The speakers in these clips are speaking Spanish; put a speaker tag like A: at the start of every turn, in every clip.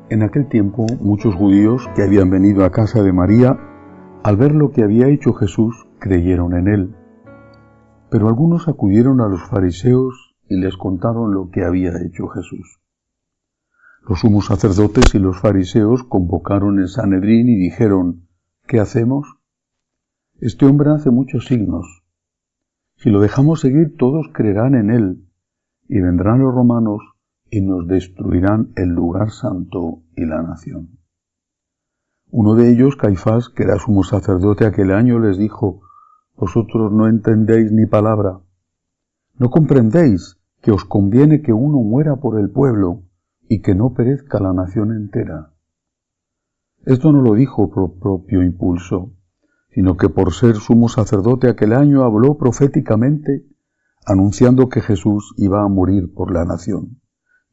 A: En aquel tiempo, muchos judíos que habían venido a casa de María, al ver lo que había hecho Jesús, creyeron en él. Pero algunos acudieron a los fariseos y les contaron lo que había hecho Jesús. Los sumos sacerdotes y los fariseos convocaron el Sanedrín y dijeron: ¿qué hacemos? Este hombre hace muchos signos. Si lo dejamos seguir, todos creerán en él, y vendrán los romanos y nos destruirán el lugar santo y la nación. Uno de ellos, Caifás, que era sumo sacerdote aquel año, les dijo: vosotros no entendéis ni palabra. ¿No comprendéis que os conviene que uno muera por el pueblo y que no perezca la nación entera? Esto no lo dijo por propio impulso, sino que por ser sumo sacerdote aquel año habló proféticamente, anunciando que Jesús iba a morir por la nación,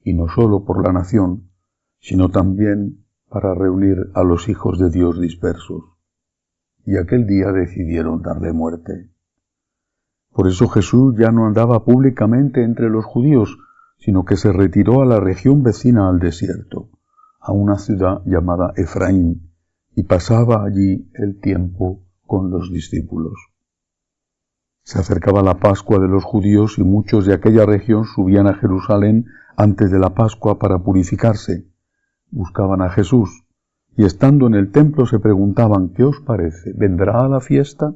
A: y no solo por la nación, sino también para reunir a los hijos de Dios dispersos. Y aquel día decidieron darle muerte. Por eso Jesús ya no andaba públicamente entre los judíos, sino que se retiró a la región vecina al desierto, a una ciudad llamada Efraín, y pasaba allí el tiempo con los discípulos. Se acercaba la Pascua de los judíos y muchos de aquella región subían a Jerusalén antes de la Pascua para purificarse. Buscaban a Jesús y estando en el templo se preguntaban: ¿qué os parece? ¿Vendrá a la fiesta?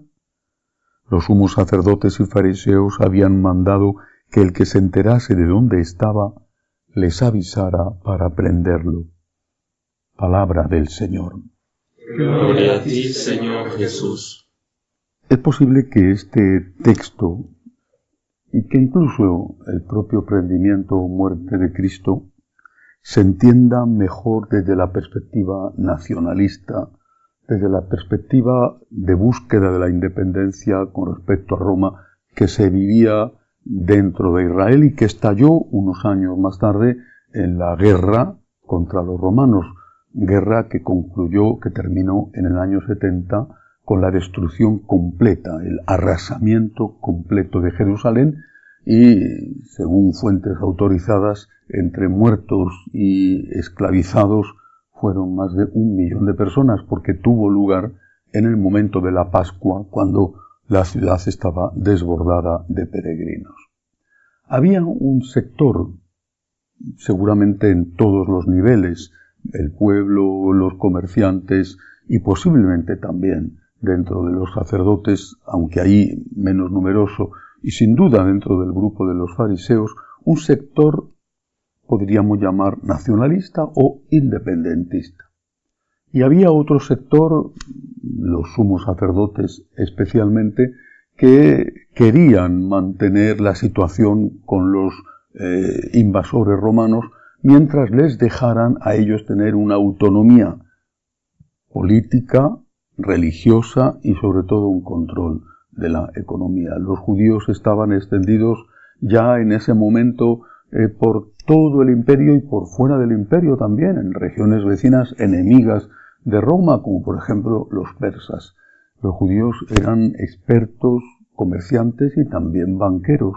A: Los sumos sacerdotes y fariseos habían mandado que el que se enterase de dónde estaba les avisara para prenderlo. Palabra del Señor.
B: Gloria a ti, Señor Jesús.
A: Es posible que este texto, y que incluso el propio prendimiento o muerte de Cristo, se entienda mejor desde la perspectiva nacionalista, desde la perspectiva de búsqueda de la independencia con respecto a Roma, que se vivía dentro de Israel y que estalló unos años más tarde en la guerra contra los romanos, guerra que concluyó, que terminó en el año 70 con la destrucción completa, el arrasamiento completo de Jerusalén y, según fuentes autorizadas, entre muertos y esclavizados fueron más de 1 millón de personas, porque tuvo lugar en el momento de la Pascua, cuando la ciudad estaba desbordada de peregrinos. Había un sector, seguramente en todos los niveles, el pueblo, los comerciantes y posiblemente también dentro de los sacerdotes, aunque ahí menos numeroso, y sin duda dentro del grupo de los fariseos, un sector podríamos llamar nacionalista o independentista. Y había otro sector, los sumos sacerdotes especialmente, que querían mantener la situación con los invasores romanos mientras les dejaran a ellos tener una autonomía política, religiosa y sobre todo un control de la economía. Los judíos estaban extendidos ya en ese momento por todo el imperio y por fuera del imperio también, en regiones vecinas enemigas de Roma, como por ejemplo los persas. Los judíos eran expertos, comerciantes y también banqueros.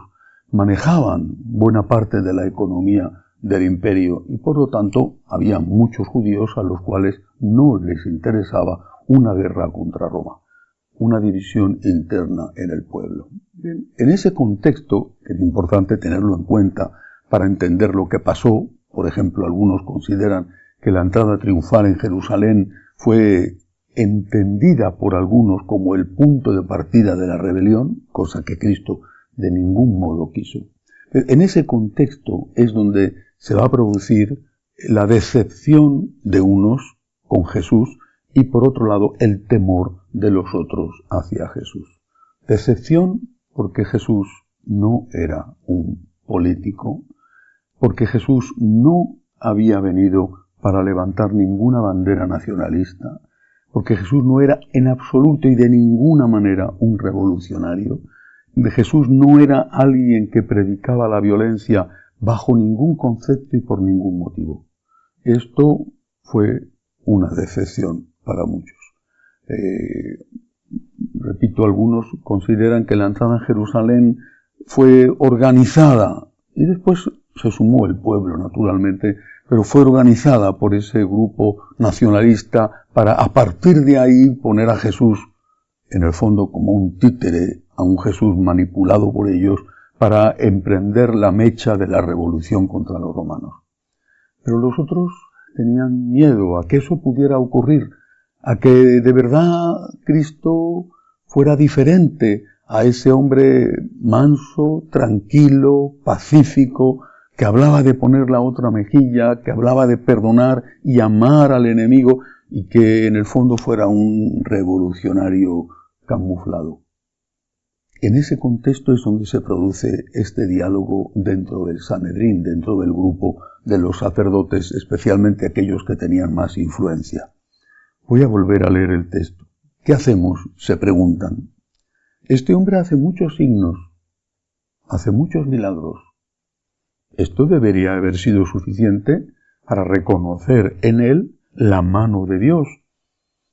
A: Manejaban buena parte de la economía del imperio y por lo tanto había muchos judíos a los cuales no les interesaba una guerra contra Roma, una división interna en el pueblo. Bien, en ese contexto, que es importante tenerlo en cuenta para entender lo que pasó, por ejemplo, algunos consideran que la entrada triunfal en Jerusalén fue entendida por algunos como el punto de partida de la rebelión, cosa que Cristo de ningún modo quiso. En ese contexto es donde se va a producir la decepción de unos con Jesús y por otro lado el temor de los otros hacia Jesús. Decepción porque Jesús no era un político, porque Jesús no había venido para levantar ninguna bandera nacionalista, porque Jesús no era en absoluto y de ninguna manera un revolucionario. Jesús no era alguien que predicaba la violencia bajo ningún concepto y por ningún motivo. Esto fue una decepción para muchos. Repito, algunos consideran que la entrada en Jerusalén fue organizada y después se sumó el pueblo, naturalmente, pero fue organizada por ese grupo nacionalista para a partir de ahí poner a Jesús en el fondo como un títere, a un Jesús manipulado por ellos para emprender la mecha de la revolución contra los romanos. Pero los otros tenían miedo a que eso pudiera ocurrir, a que de verdad Cristo fuera diferente a ese hombre manso, tranquilo, pacífico, que hablaba de poner la otra mejilla, que hablaba de perdonar y amar al enemigo, y que en el fondo fuera un revolucionario camuflado. En ese contexto es donde se produce este diálogo dentro del Sanedrín, dentro del grupo de los sacerdotes, especialmente aquellos que tenían más influencia. Voy a volver a leer el texto. ¿Qué hacemos?, se preguntan. Este hombre hace muchos signos, hace muchos milagros. Esto debería haber sido suficiente para reconocer en él la mano de Dios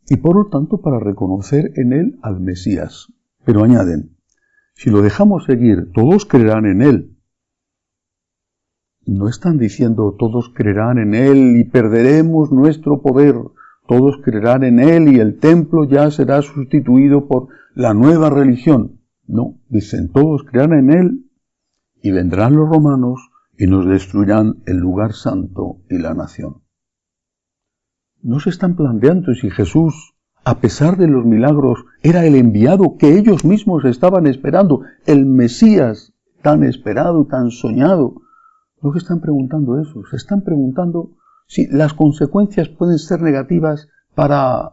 A: y por lo tanto para reconocer en él al Mesías. Pero añaden, si lo dejamos seguir, todos creerán en él. No están diciendo todos creerán en él y perderemos nuestro poder. Todos creerán en él y el templo ya será sustituido por la nueva religión. No, dicen todos creerán en él y vendrán los romanos y nos destruirán el lugar santo y la nación. No se están planteando si Jesús, a pesar de los milagros, era el enviado que ellos mismos estaban esperando, el Mesías tan esperado, tan soñado. No se están preguntando eso, se están preguntando si las consecuencias pueden ser negativas para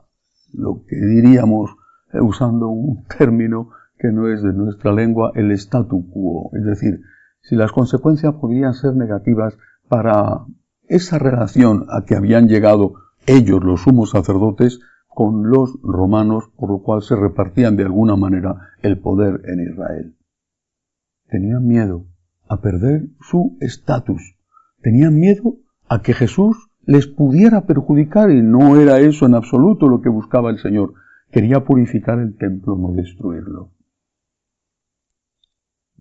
A: lo que diríamos, usando un término que no es de nuestra lengua, el statu quo, es decir, si las consecuencias podrían ser negativas para esa relación a que habían llegado ellos, los sumos sacerdotes, con los romanos, por lo cual se repartían de alguna manera el poder en Israel. Tenían miedo a perder su estatus, tenían miedo a que Jesús les pudiera perjudicar y no era eso en absoluto lo que buscaba el Señor. Quería purificar el templo, no destruirlo.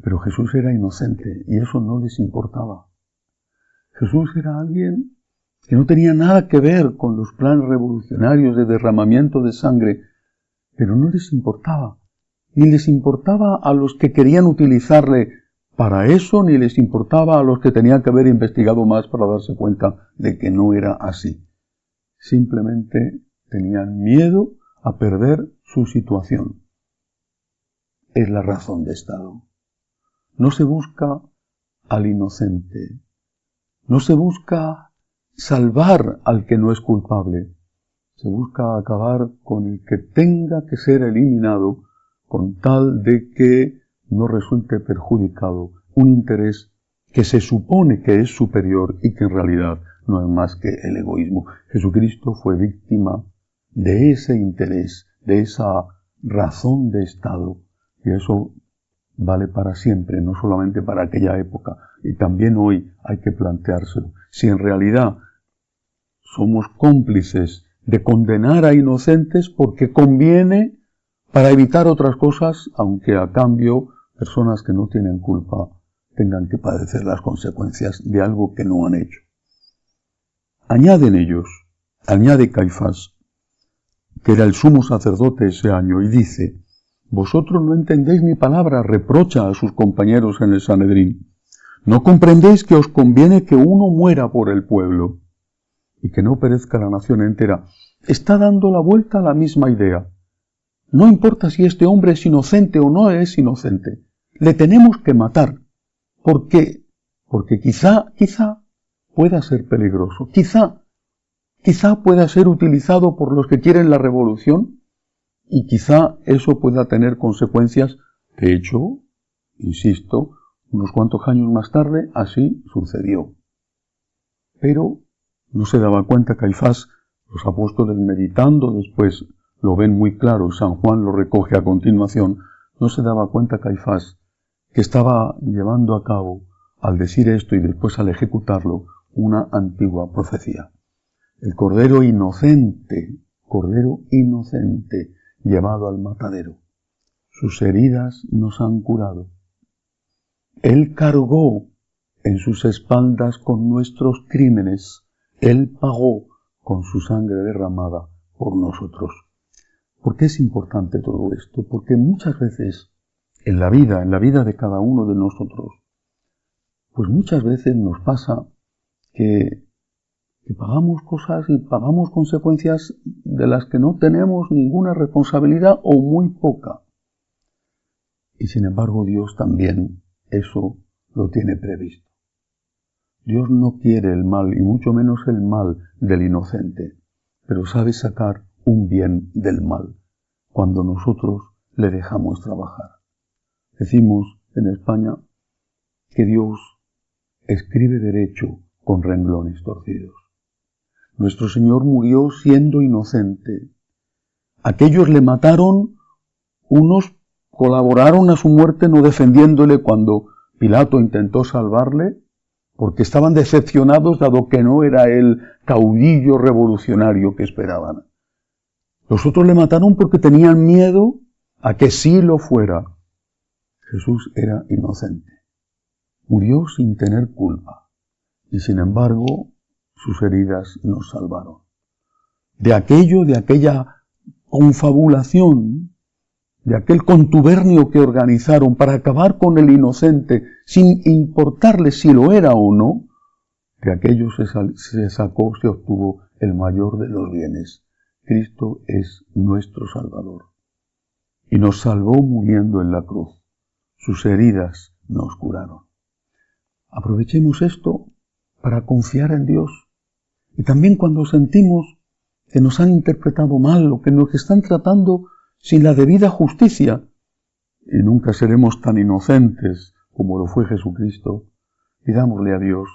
A: Pero Jesús era inocente y eso no les importaba. Jesús era alguien que no tenía nada que ver con los planes revolucionarios de derramamiento de sangre, pero no les importaba. Ni les importaba a los que querían utilizarle para eso, ni les importaba a los que tenían que haber investigado más para darse cuenta de que no era así. Simplemente tenían miedo a perder su situación. Es la razón de Estado. No se busca al inocente. No se busca salvar al que no es culpable. Se busca acabar con el que tenga que ser eliminado con tal de que no resulte perjudicado un interés que se supone que es superior y que en realidad no es más que el egoísmo. Jesucristo fue víctima de ese interés, de esa razón de Estado, y eso vale para siempre, no solamente para aquella época, y también hoy hay que planteárselo. Si en realidad somos cómplices de condenar a inocentes porque conviene para evitar otras cosas, aunque a cambio personas que no tienen culpa tengan que padecer las consecuencias de algo que no han hecho. Añaden ellos, añade Caifás, que era el sumo sacerdote ese año, y dice, vosotros no entendéis mi palabra, reprocha a sus compañeros en el Sanedrín. No comprendéis que os conviene que uno muera por el pueblo y que no perezca la nación entera. Está dando la vuelta a la misma idea. No importa si este hombre es inocente o no es inocente. Le tenemos que matar. ¿Por qué? Porque quizá pueda ser peligroso. Quizá pueda ser utilizado por los que quieren la revolución y quizá eso pueda tener consecuencias. De hecho, insisto, unos cuantos años más tarde así sucedió. Pero no se daba cuenta Caifás, los apóstoles meditando después lo ven muy claro, San Juan lo recoge a continuación, no se daba cuenta Caifás que estaba llevando a cabo, al decir esto y después al ejecutarlo, una antigua profecía. El cordero inocente, llevado al matadero. Sus heridas nos han curado. Él cargó en sus espaldas con nuestros crímenes, Él pagó con su sangre derramada por nosotros. ¿Por qué es importante todo esto? Porque muchas veces en la vida de cada uno de nosotros, pues muchas veces nos pasa que pagamos cosas y pagamos consecuencias de las que no tenemos ninguna responsabilidad o muy poca. Y sin embargo Dios también eso lo tiene previsto. Dios no quiere el mal y mucho menos el mal del inocente, pero sabe sacar un bien del mal cuando nosotros le dejamos trabajar. Decimos en España que Dios escribe derecho con renglones torcidos. Nuestro Señor murió siendo inocente. Aquellos le mataron, unos colaboraron a su muerte no defendiéndole cuando Pilato intentó salvarle, porque estaban decepcionados dado que no era el caudillo revolucionario que esperaban. Los otros le mataron porque tenían miedo a que sí lo fuera. Jesús era inocente. Murió sin tener culpa y sin embargo sus heridas nos salvaron. De aquella confabulación, de aquel contubernio que organizaron para acabar con el inocente, sin importarle si lo era o no, de aquello se obtuvo el mayor de los bienes. Cristo es nuestro Salvador. Y nos salvó muriendo en la cruz. Sus heridas nos curaron. Aprovechemos esto para confiar en Dios. Y también cuando sentimos que nos han interpretado mal o que nos están tratando sin la debida justicia, y nunca seremos tan inocentes como lo fue Jesucristo, pidámosle a Dios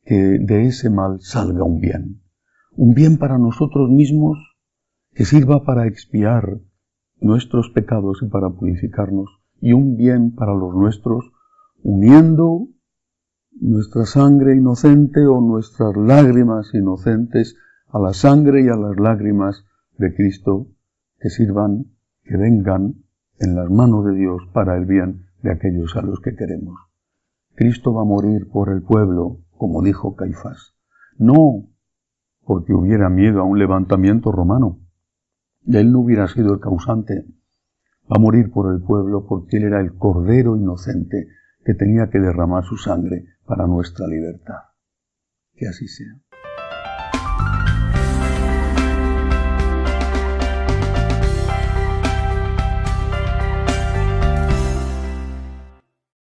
A: que de ese mal salga un bien para nosotros mismos, que sirva para expiar nuestros pecados y para purificarnos, y un bien para los nuestros, uniendo nuestra sangre inocente o nuestras lágrimas inocentes a la sangre y a las lágrimas de Cristo, que sirvan, que vengan en las manos de Dios para el bien de aquellos a los que queremos. Cristo va a morir por el pueblo, como dijo Caifás, no porque hubiera miedo a un levantamiento romano. Él no hubiera sido el causante. Va a morir por el pueblo porque Él era el Cordero inocente que tenía que derramar su sangre para nuestra libertad. Que así sea.